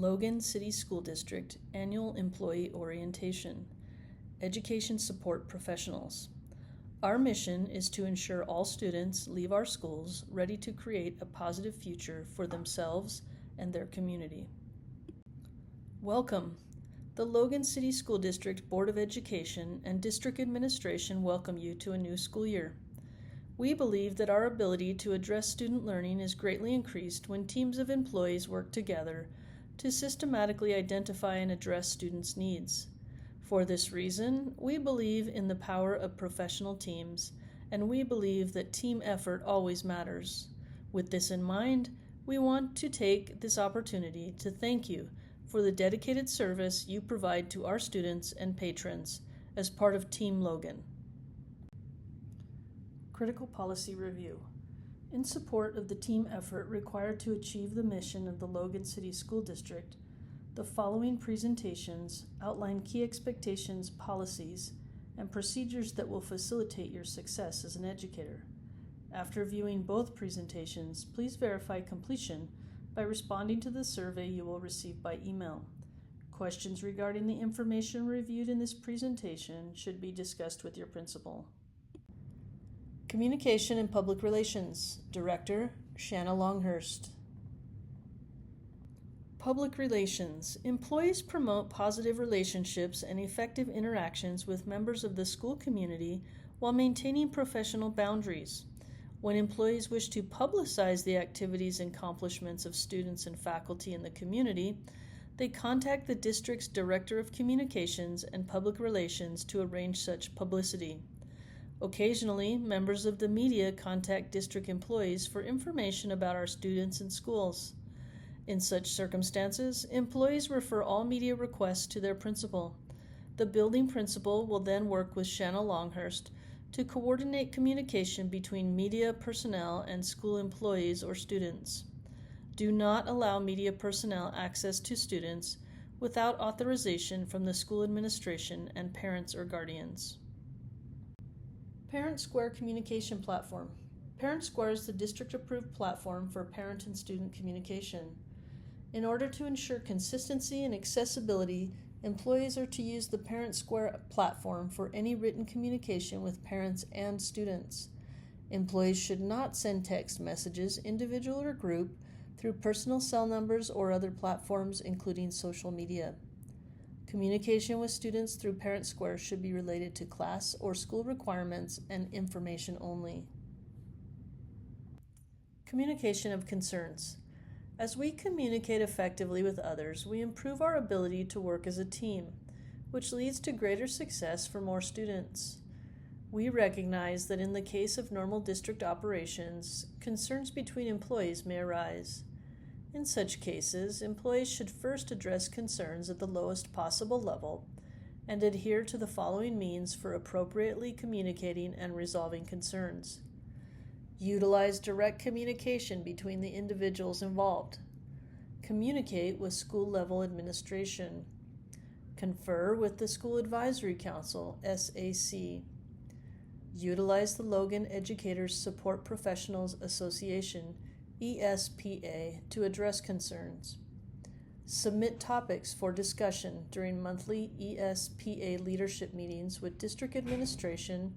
Logan City School District Annual Employee Orientation. Education Support Professionals. Our mission is to ensure all students leave our schools ready to create a positive future for themselves and their community. Welcome. The Logan City School District Board of Education and District Administration welcome you to a new school year. We believe that our ability to address student learning is greatly increased when teams of employees work together to systematically identify and address students' needs. For this reason, we believe in the power of professional teams, and we believe that team effort always matters. With this in mind, we want to take this opportunity to thank you for the dedicated service you provide to our students and patrons as part of Team Logan. Critical Policy Review. In support of the team effort required to achieve the mission of the Logan City School District, the following presentations outline key expectations, policies, and procedures that will facilitate your success as an educator. After viewing both presentations, please verify completion by responding to the survey you will receive by email. Questions regarding the information reviewed in this presentation should be discussed with your principal. Communication and Public Relations, Director, Shanna Longhurst. Public Relations. Employees promote positive relationships and effective interactions with members of the school community while maintaining professional boundaries. When employees wish to publicize the activities and accomplishments of students and faculty in the community, they contact the district's Director of Communications and Public Relations to arrange such publicity. Occasionally, members of the media contact district employees for information about our students and schools. In such circumstances, employees refer all media requests to their principal. The building principal will then work with Shanna Longhurst to coordinate communication between media personnel and school employees or students. Do not allow media personnel access to students without authorization from the school administration and parents or guardians. Parent Square Communication Platform. Parent Square is the district-approved platform for parent and student communication. In order to ensure consistency and accessibility, employees are to use the Parent Square platform for any written communication with parents and students. Employees should not send text messages, individual or group, through personal cell numbers or other platforms, including social media. Communication with students through Parent Square should be related to class or school requirements and information only. Communication of concerns. As we communicate effectively with others, we improve our ability to work as a team, which leads to greater success for more students. We recognize that in the case of normal district operations, concerns between employees may arise. In such cases, employees should first address concerns at the lowest possible level and adhere to the following means for appropriately communicating and resolving concerns. Utilize direct communication between the individuals involved. Communicate with school-level administration. Confer with the School Advisory Council, SAC. Utilize the Logan Educators Support Professionals Association, ESPA, to address concerns. Submit topics for discussion during monthly ESPA leadership meetings with district administration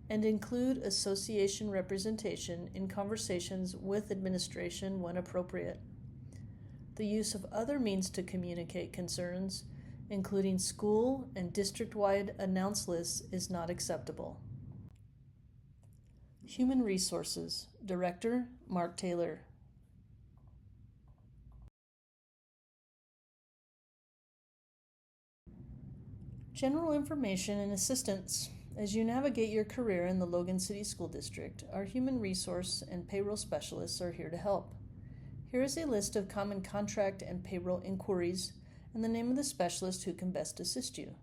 and include association representation in conversations with administration when appropriate. The use of other means to communicate concerns, including school and district-wide announce lists, is not acceptable. Human Resources, Director, Mark Taylor. General information and assistance. As you navigate your career in the Logan City School District, our human resource and payroll specialists are here to help. Here is a list of common contract and payroll inquiries and the name of the specialist who can best assist you.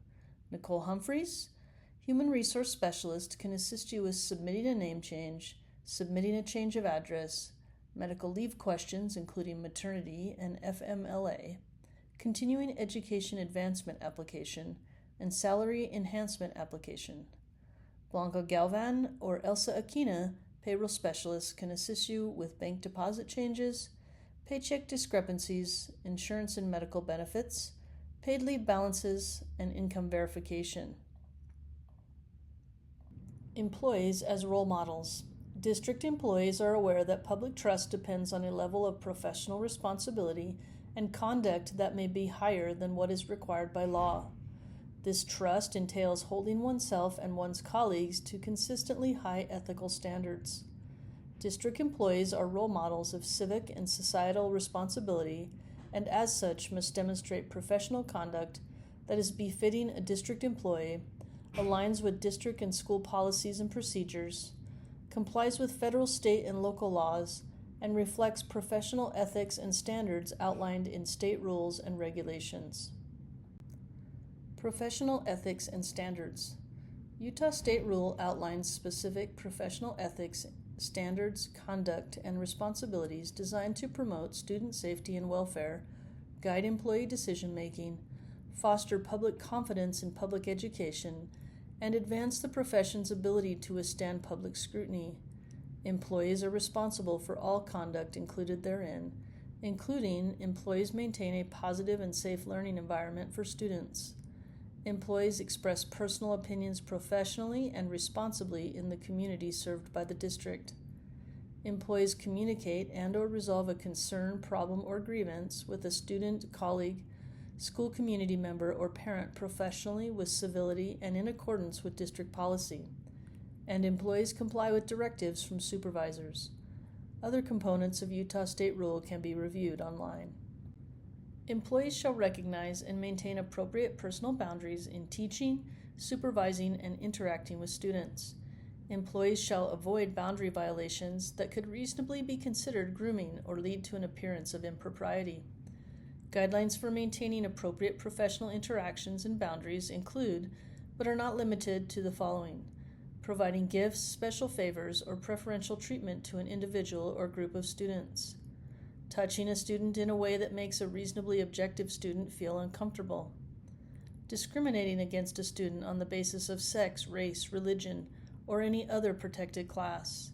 Nicole Humphreys, Human Resource Specialist, can assist you with submitting a name change, submitting a change of address, medical leave questions including maternity and FMLA, continuing education advancement application, and salary enhancement application. Blanca Galvan or Elsa Aquina, payroll specialists, can assist you with bank deposit changes, paycheck discrepancies, insurance and medical benefits, paid leave balances, and income verification. Employees as role models. District employees are aware that public trust depends on a level of professional responsibility and conduct that may be higher than what is required by law. This trust entails holding oneself and one's colleagues to consistently high ethical standards. District employees are role models of civic and societal responsibility, and as such must demonstrate professional conduct that is befitting a district employee, aligns with district and school policies and procedures, complies with federal, state, and local laws, and reflects professional ethics and standards outlined in state rules and regulations. Professional ethics and standards. Utah State Rule outlines specific professional ethics, standards, conduct, and responsibilities designed to promote student safety and welfare, guide employee decision-making, foster public confidence in public education, and advance the profession's ability to withstand public scrutiny. Employees are responsible for all conduct included therein, including employees maintain a positive and safe learning environment for students. Employees express personal opinions professionally and responsibly in the community served by the district. Employees communicate and/or resolve a concern, problem, or grievance with a student, colleague, school community member, or parent professionally with civility and in accordance with district policy. And employees comply with directives from supervisors. Other components of Utah State Rule can be reviewed online. Employees shall recognize and maintain appropriate personal boundaries in teaching, supervising, and interacting with students. Employees shall avoid boundary violations that could reasonably be considered grooming or lead to an appearance of impropriety. Guidelines for maintaining appropriate professional interactions and boundaries include, but are not limited to, the following: providing gifts, special favors, or preferential treatment to an individual or group of students; touching a student in a way that makes a reasonably objective student feel uncomfortable; discriminating against a student on the basis of sex, race, religion, or any other protected class;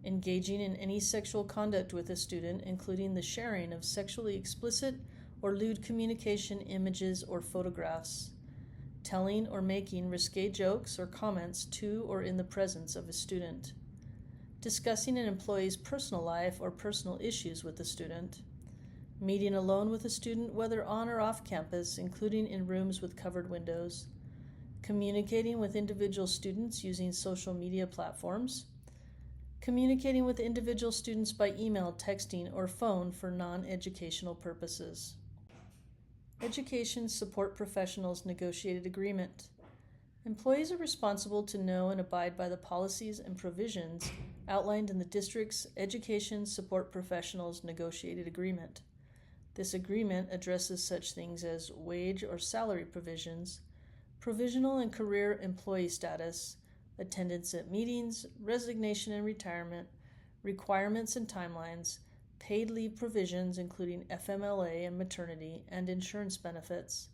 engaging in any sexual conduct with a student, including the sharing of sexually explicit or lewd communication, images, or photographs; telling or making risque jokes or comments to or in the presence of a student; discussing an employee's personal life or personal issues with the student; meeting alone with a student, whether on or off campus, including in rooms with covered windows; communicating with individual students using social media platforms; communicating with individual students by email, texting, or phone for non-educational purposes. Education Support Professionals Negotiated Agreement. Employees are responsible to know and abide by the policies and provisions outlined in the district's Education Support Professionals Negotiated Agreement. This agreement addresses such things as wage or salary provisions, provisional and career employee status, attendance at meetings, resignation and retirement, requirements and timelines, paid leave provisions including FMLA and maternity, and insurance benefits.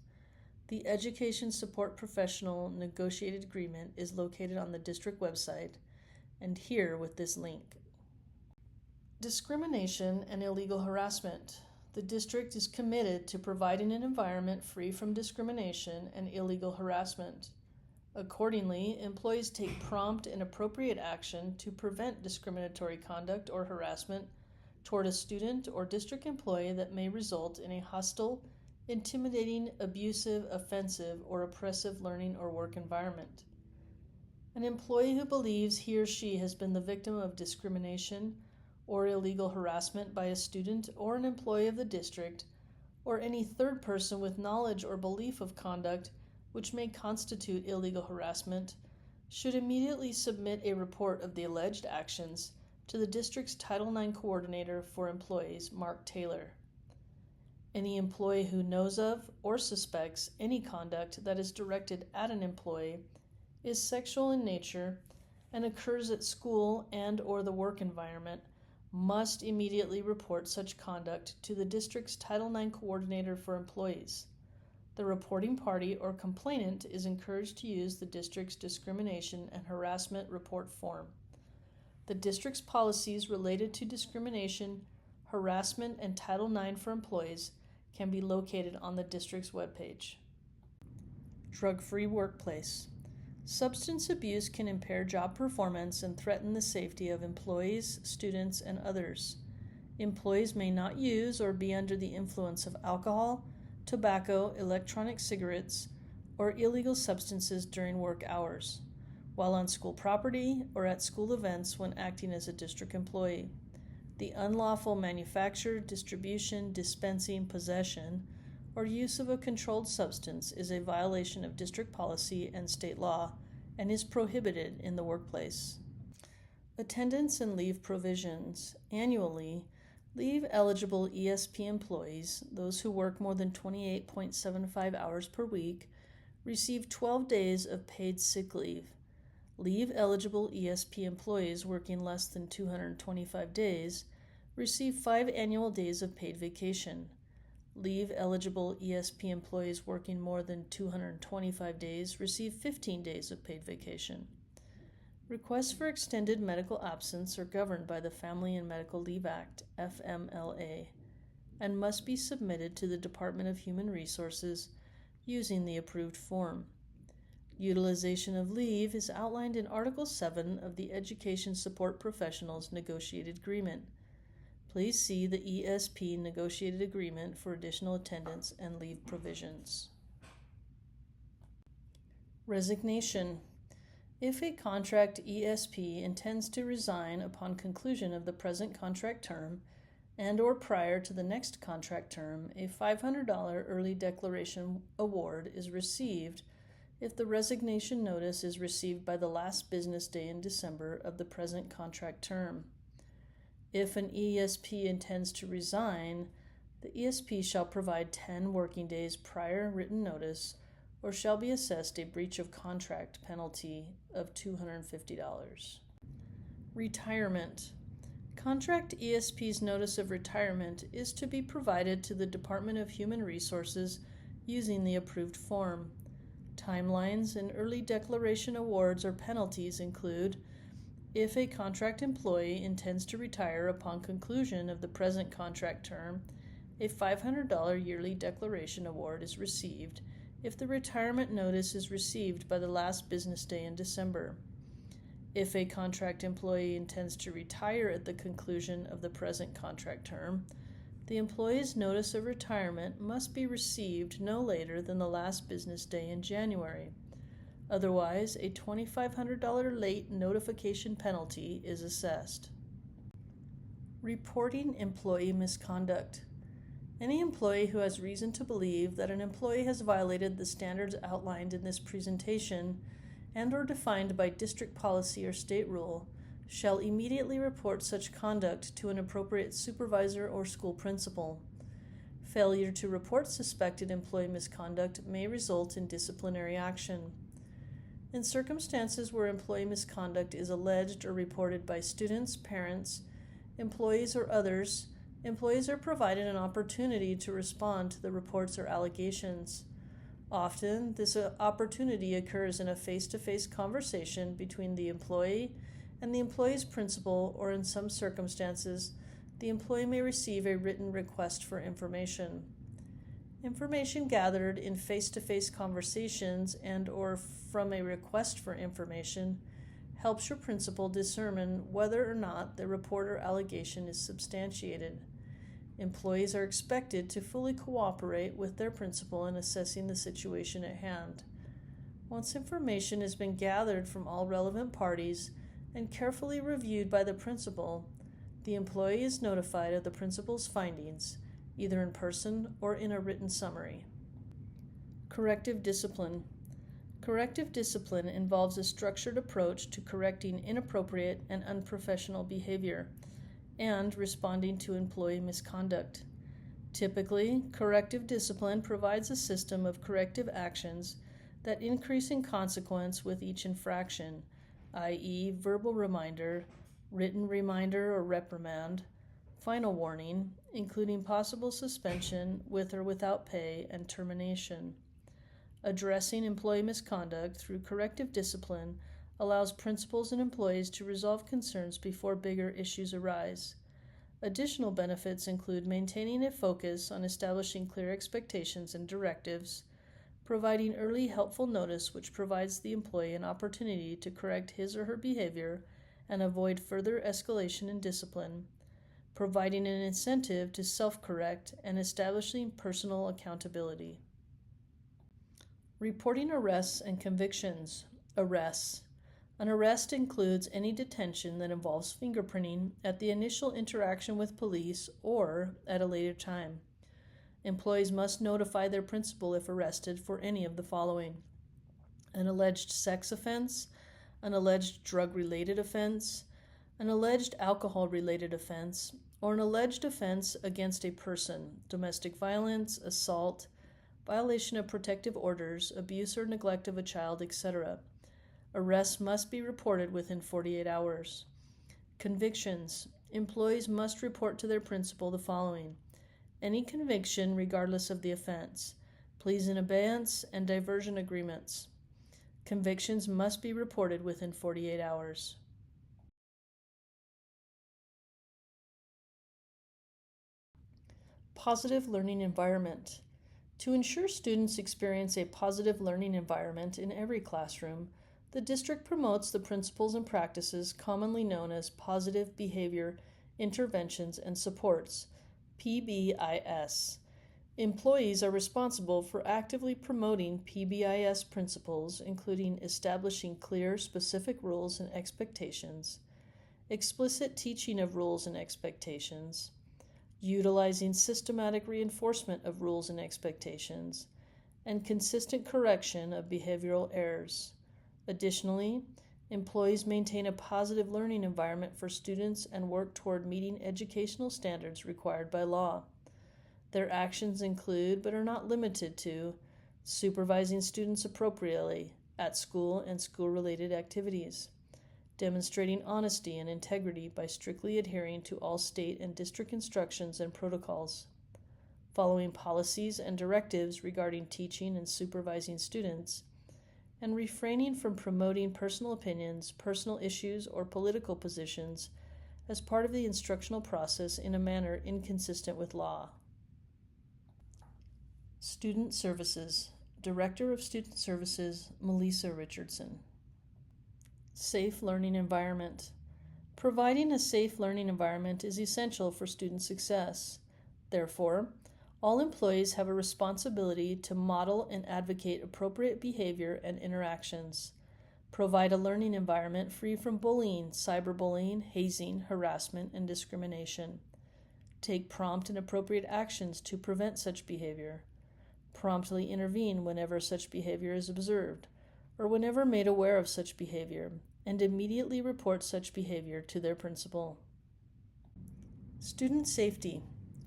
The Education Support Professional Negotiated Agreement is located on the district website, and here with this link. Discrimination and illegal harassment. The district is committed to providing an environment free from discrimination and illegal harassment. Accordingly, employees take prompt and appropriate action to prevent discriminatory conduct or harassment toward a student or district employee that may result in a hostile, intimidating, abusive, offensive, or oppressive learning or work environment. An employee who believes he or she has been the victim of discrimination or illegal harassment by a student or an employee of the district, or any third person with knowledge or belief of conduct which may constitute illegal harassment, should immediately submit a report of the alleged actions to the district's Title IX Coordinator for Employees, Mark Taylor. Any employee who knows of or suspects any conduct that is directed at an employee, is sexual in nature, and occurs at school and/or the work environment must immediately report such conduct to the district's Title IX Coordinator for Employees. The reporting party or complainant is encouraged to use the district's discrimination and harassment report form. The district's policies related to discrimination, harassment, and Title IX for employees can be located on the district's webpage. Drug-free workplace. Substance abuse can impair job performance and threaten the safety of employees, students, and others. Employees may not use or be under the influence of alcohol, tobacco, electronic cigarettes, or illegal substances during work hours, while on school property or at school events when acting as a district employee. The unlawful manufacture, distribution, dispensing, possession, or use of a controlled substance is a violation of district policy and state law and is prohibited in the workplace. Attendance and leave provisions. Annually, leave-eligible ESP employees, those who work more than 28.75 hours per week, receive 12 days of paid sick leave. Leave-eligible ESP employees working less than 225 days receive 5 annual days of paid vacation. Leave-eligible ESP employees working more than 225 days receive 15 days of paid vacation. Requests for extended medical absence are governed by the Family and Medical Leave Act, FMLA, and must be submitted to the Department of Human Resources using the approved form. Utilization of leave is outlined in Article 7 of the Education Support Professionals Negotiated Agreement. Please see the ESP Negotiated Agreement for additional attendance and leave provisions. Resignation. If a contract ESP intends to resign upon conclusion of the present contract term and or prior to the next contract term, a $500 early declaration award is received if the resignation notice is received by the last business day in December of the present contract term. If an ESP intends to resign, the ESP shall provide 10 working days prior written notice or shall be assessed a breach of contract penalty of $250. Retirement. Contract ESP's notice of retirement is to be provided to the Department of Human Resources using the approved form. Timelines and early declaration awards or penalties include: if a contract employee intends to retire upon conclusion of the present contract term, a $500 yearly declaration award is received if the retirement notice is received by the last business day in December. If a contract employee intends to retire at the conclusion of the present contract term, the employee's notice of retirement must be received no later than the last business day in January. Otherwise, a $2,500 late notification penalty is assessed. Reporting employee misconduct. Any employee who has reason to believe that an employee has violated the standards outlined in this presentation and or defined by district policy or state rule shall immediately report such conduct to an appropriate supervisor or school principal. Failure to report suspected employee misconduct may result in disciplinary action. In circumstances where employee misconduct is alleged or reported by students, parents, employees, or others, employees are provided an opportunity to respond to the reports or allegations. Often, this opportunity occurs in a face-to-face conversation between the employee and the employee's principal, or in some circumstances, the employee may receive a written request for information. Information gathered in face-to-face conversations and or from a request for information helps your principal determine whether or not the report or allegation is substantiated. Employees are expected to fully cooperate with their principal in assessing the situation at hand. Once information has been gathered from all relevant parties and carefully reviewed by the principal, the employee is notified of the principal's findings, either in person or in a written summary. Corrective discipline. Corrective discipline involves a structured approach to correcting inappropriate and unprofessional behavior and responding to employee misconduct. Typically, corrective discipline provides a system of corrective actions that increase in consequence with each infraction, i.e., verbal reminder, written reminder or reprimand, final warning, including possible suspension with or without pay, and termination. Addressing employee misconduct through corrective discipline allows principals and employees to resolve concerns before bigger issues arise. Additional benefits include maintaining a focus on establishing clear expectations and directives, providing early helpful notice which provides the employee an opportunity to correct his or her behavior and avoid further escalation in discipline, providing an incentive to self-correct, and establishing personal accountability. Reporting arrests and convictions. Arrests. An arrest includes any detention that involves fingerprinting at the initial interaction with police or at a later time. Employees must notify their principal if arrested for any of the following: an alleged sex offense, an alleged drug-related offense, an alleged alcohol-related offense, or an alleged offense against a person, domestic violence, assault, violation of protective orders, abuse or neglect of a child, etc. Arrests must be reported within 48 hours. Convictions. Employees must report to their principal the following: any conviction regardless of the offense, pleas in abeyance, and diversion agreements. Convictions must be reported within 48 hours. Positive learning environment. To ensure students experience a positive learning environment in every classroom, the district promotes the principles and practices commonly known as positive behavior interventions and supports, PBIS. Employees are responsible for actively promoting PBIS principles, including establishing clear, specific rules and expectations, explicit teaching of rules and expectations, utilizing systematic reinforcement of rules and expectations, and consistent correction of behavioral errors. Additionally, employees maintain a positive learning environment for students and work toward meeting educational standards required by law. Their actions include, but are not limited to, supervising students appropriately at school and school-related activities, demonstrating honesty and integrity by strictly adhering to all state and district instructions and protocols, following policies and directives regarding teaching and supervising students, and refraining from promoting personal opinions, personal issues, or political positions as part of the instructional process in a manner inconsistent with law. Student Services. Director of Student Services, Melissa Richardson. Safe learning environment. Providing a safe learning environment is essential for student success. Therefore, all employees have a responsibility to model and advocate appropriate behavior and interactions, provide a learning environment free from bullying, cyberbullying, hazing, harassment, and discrimination, take prompt and appropriate actions to prevent such behavior, promptly intervene whenever such behavior is observed, or whenever made aware of such behavior, and immediately report such behavior to their principal. Student safety.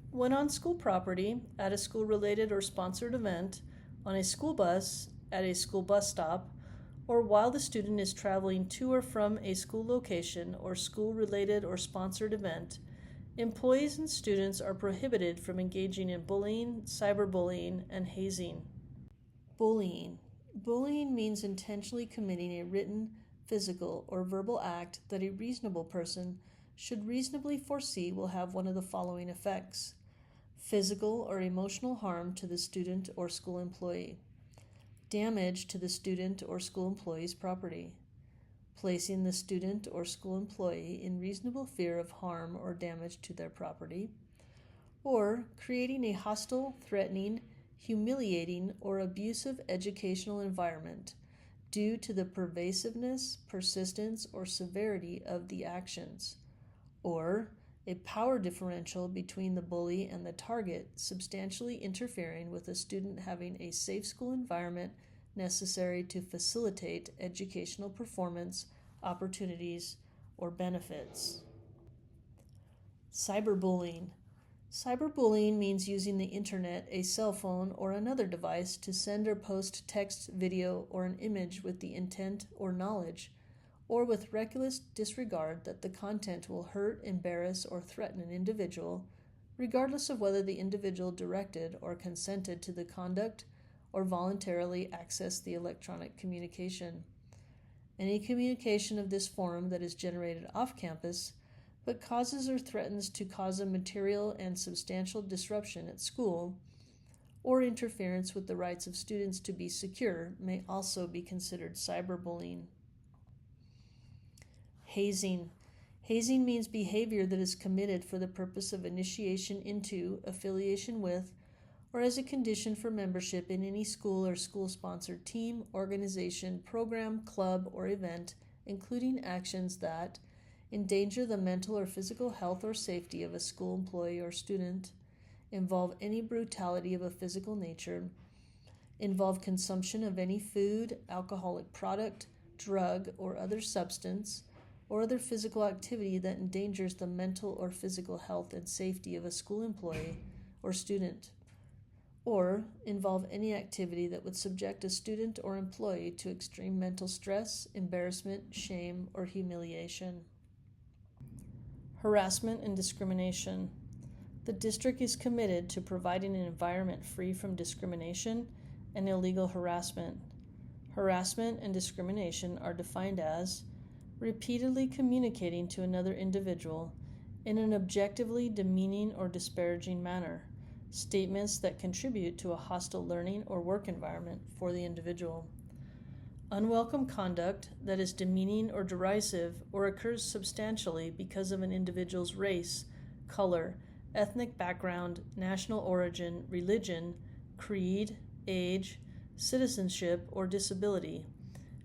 When on school property, at a school-related or sponsored event, on a school bus, at a school bus stop, or while the student is traveling to or from a school location or school-related or sponsored event, employees and students are prohibited from engaging in bullying, cyberbullying, and hazing. Bullying. Bullying means intentionally committing a written, physical, or verbal act that a reasonable person should reasonably foresee will have one of the following effects: physical or emotional harm to the student or school employee, damage to the student or school employee's property, placing the student or school employee in reasonable fear of harm or damage to their property, or creating a hostile, threatening, humiliating, or abusive educational environment due to the pervasiveness, persistence, or severity of the actions, or a power differential between the bully and the target substantially interfering with a student having a safe school environment necessary to facilitate educational performance, opportunities, or benefits. Cyberbullying. Cyberbullying means using the internet, a cell phone, or another device to send or post text, video, or an image with the intent or knowledge, or with reckless disregard that the content will hurt, embarrass, or threaten an individual, regardless of whether the individual directed or consented to the conduct or voluntarily accessed the electronic communication. Any communication of this form that is generated off campus but causes or threatens to cause a material and substantial disruption at school, or interference with the rights of students to be secure may also be considered cyberbullying. Hazing. Hazing means behavior that is committed for the purpose of initiation into, affiliation with, or as a condition for membership in any school or school-sponsored team, organization, program, club, or event, including actions that endanger the mental or physical health or safety of a school employee or student, involve any brutality of a physical nature, involve consumption of any food, alcoholic product, drug, or other substance, or other physical activity that endangers the mental or physical health and safety of a school employee or student, or involve any activity that would subject a student or employee to extreme mental stress, embarrassment, shame, or humiliation. Harassment and discrimination. The district is committed to providing an environment free from discrimination and illegal harassment. Harassment and discrimination are defined as repeatedly communicating to another individual in an objectively demeaning or disparaging manner statements that contribute to a hostile learning or work environment for the individual. Unwelcome conduct that is demeaning or derisive or occurs substantially because of an individual's race, color, ethnic background, national origin, religion, creed, age, citizenship, or disability,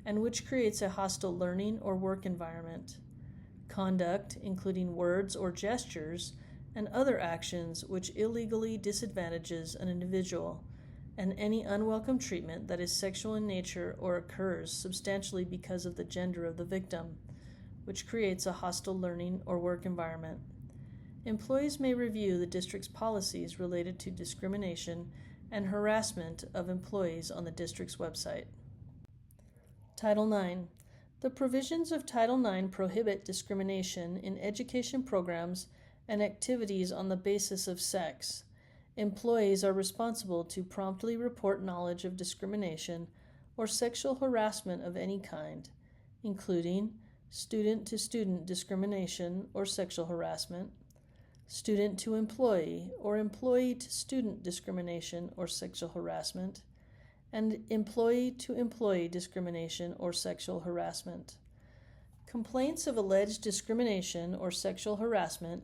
and which creates a hostile learning or work environment. Conduct, including words or gestures, and other actions which illegally disadvantages an individual, and any unwelcome treatment that is sexual in nature or occurs substantially because of the gender of the victim, which creates a hostile learning or work environment. Employees may review the district's policies related to discrimination and harassment of employees on the district's website. Title IX. The provisions of Title IX prohibit discrimination in education programs and activities on the basis of sex. Employees are responsible to promptly report knowledge of discrimination or sexual harassment of any kind, including student-to-student discrimination or sexual harassment, student-to-employee or employee-to-student discrimination or sexual harassment, and employee-to-employee discrimination or sexual harassment. Complaints of alleged discrimination or sexual harassment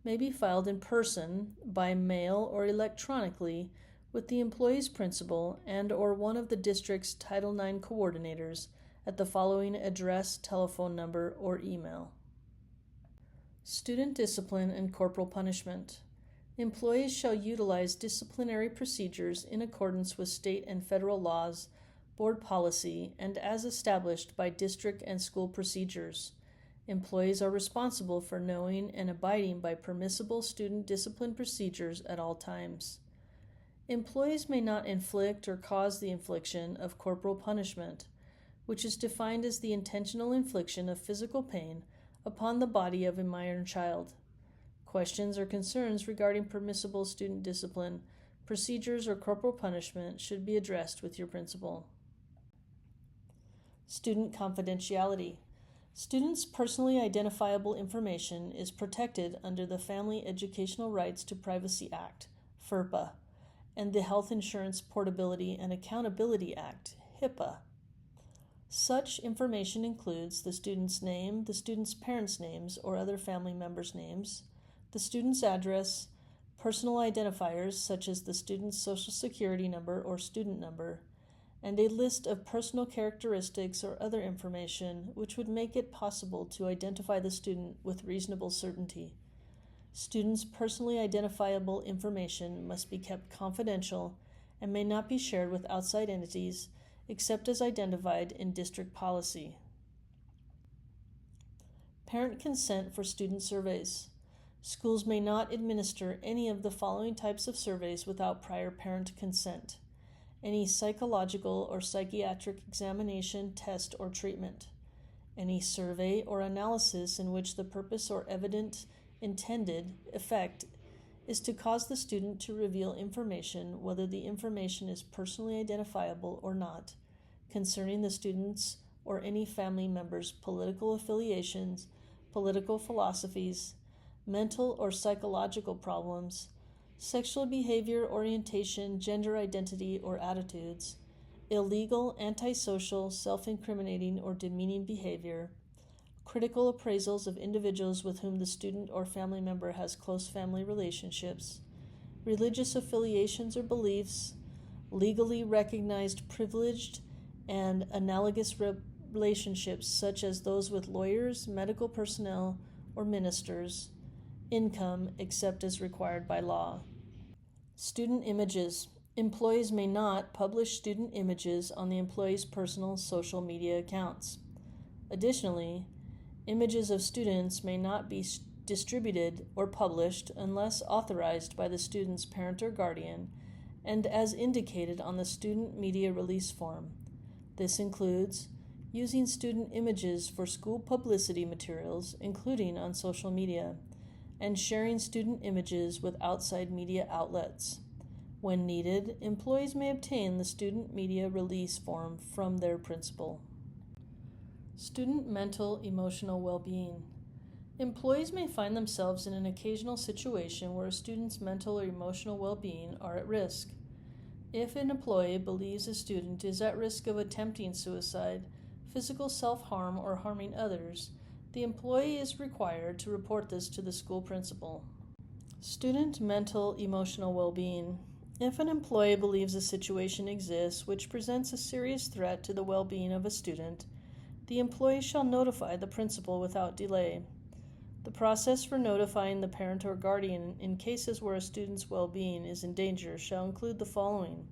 may be filed in person, by mail, or electronically with the employee's principal and or one of the district's Title IX coordinators at the following address, telephone number, or email. Student discipline and corporal punishment. Employees shall utilize disciplinary procedures in accordance with state and federal laws, board policy, and as established by district and school procedures. Employees are responsible for knowing and abiding by permissible student discipline procedures at all times. Employees may not inflict or cause the infliction of corporal punishment, which is defined as the intentional infliction of physical pain upon the body of a minor child. Questions or concerns regarding permissible student discipline, procedures, or corporal punishment should be addressed with your principal. Student confidentiality. Students' personally identifiable information is protected under the Family Educational Rights to Privacy Act, FERPA, and the Health Insurance Portability and Accountability Act, HIPAA. Such information includes the student's name, the student's parents' names or other family members' names, the student's address, personal identifiers such as the student's social security number or student number, and a list of personal characteristics or other information which would make it possible to identify the student with reasonable certainty. Students' personally identifiable information must be kept confidential and may not be shared with outside entities except as identified in district policy. Parent consent for student surveys. Schools may not administer any of the following types of surveys without prior parent consent: any psychological or psychiatric examination, test, or treatment, any survey or analysis in which the purpose or evident intended effect is to cause the student to reveal information, whether the information is personally identifiable or not, concerning the student's or any family member's political affiliations, political philosophies, mental or psychological problems, sexual behavior, orientation, gender identity, or attitudes, illegal, antisocial, self-incriminating, or demeaning behavior, critical appraisals of individuals with whom the student or family member has close family relationships, religious affiliations or beliefs, legally recognized privileged and analogous relationships such as those with lawyers, medical personnel, or ministers, income except as required by law. Student images. Employees may not publish student images on the employee's personal social media accounts. Additionally, images of students may not be distributed or published unless authorized by the student's parent or guardian and as indicated on the student media release form. This includes using student images for school publicity materials, including on social media, and sharing student images with outside media outlets. When needed, employees may obtain the student media release form from their principal. Student mental emotional well-being. Employees may find themselves in an occasional situation where a student's mental or emotional well-being are at risk. If an employee believes a student is at risk of attempting suicide, physical self-harm, or harming others, the employee is required to report this to the school principal. Student mental emotional well-being. If an employee believes a situation exists which presents a serious threat to the well-being of a student, the employee shall notify the principal without delay. The process for notifying the parent or guardian in cases where a student's well-being is in danger shall include the following.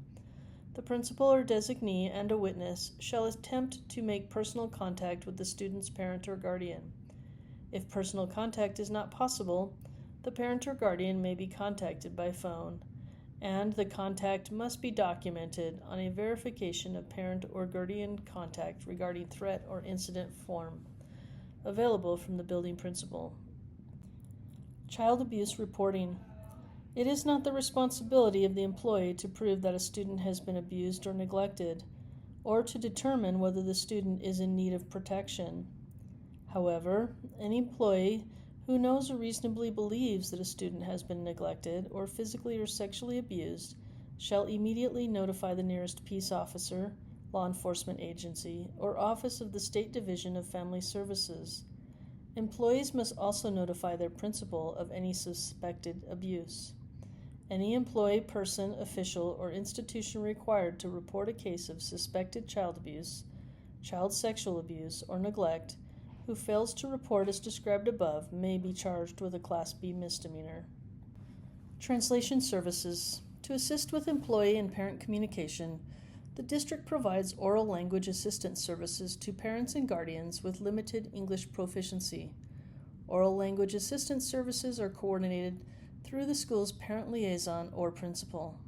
The principal or designee and a witness shall attempt to make personal contact with the student's parent or guardian. If personal contact is not possible, the parent or guardian may be contacted by phone, and the contact must be documented on a verification of parent or guardian contact regarding threat or incident form, available from the building principal. Child abuse reporting. It is not the responsibility of the employee to prove that a student has been abused or neglected, or to determine whether the student is in need of protection. However, any employee who knows or reasonably believes that a student has been neglected or physically or sexually abused shall immediately notify the nearest peace officer, law enforcement agency, or office of the State Division of Family Services. Employees must also notify their principal of any suspected abuse. Any employee, person, official, or institution required to report a case of suspected child abuse, child sexual abuse, or neglect who fails to report as described above may be charged with a Class B misdemeanor. Translation services. To assist with employee and parent communication, the district provides oral language assistance services to parents and guardians with limited English proficiency. Oral language assistance services are coordinated through the school's parent liaison or principal.